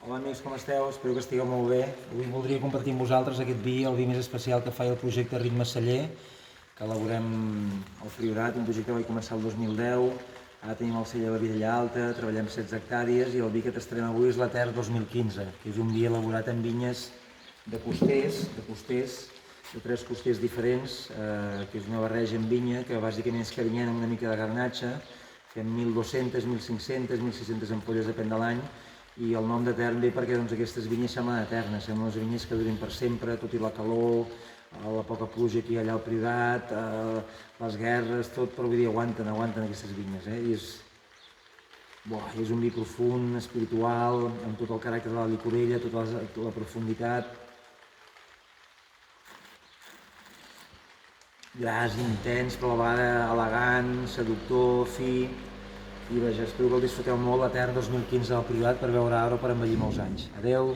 Hola amics, com esteu? Espero que estigueu molt bé. Avui voldria compartir amb vosaltres aquest vi, el vi més especial que fa el projecte Ritme Celler, que elaborem al Priorat, un projecte que vaig començar el 2010. Ara tenim el celler a la Vilella Alta, treballem 16 hectàrees i el vi que tastarem avui és la Ter 2015, que és un vi elaborat en vinyes de costers, de 3 costers diferents, que és una barreja en vinya que bàsicament és carinyena amb una mica de garnatxa. Fem 1.200, 1.500, 1.600 ampolles, depèn de l'any, i el nom d'Etern ve perquè aquestes vinyes semblen eternes, semblen unes vinyes que durin per sempre, tot i la calor, la poca pluja que hi ha allà al Priorat, les guerres, tot, però vull dir, aguanten aquestes vinyes, I és un vi profund, espiritual, amb tot el caràcter de la licorella, tota la profunditat. Gras, intens, però a la vegada elegant, seductor, fi. I vaja, espero que el disfruteu molt, la Ter 2015 del Priorat, per veure ara o per envellir molts anys. Adeu!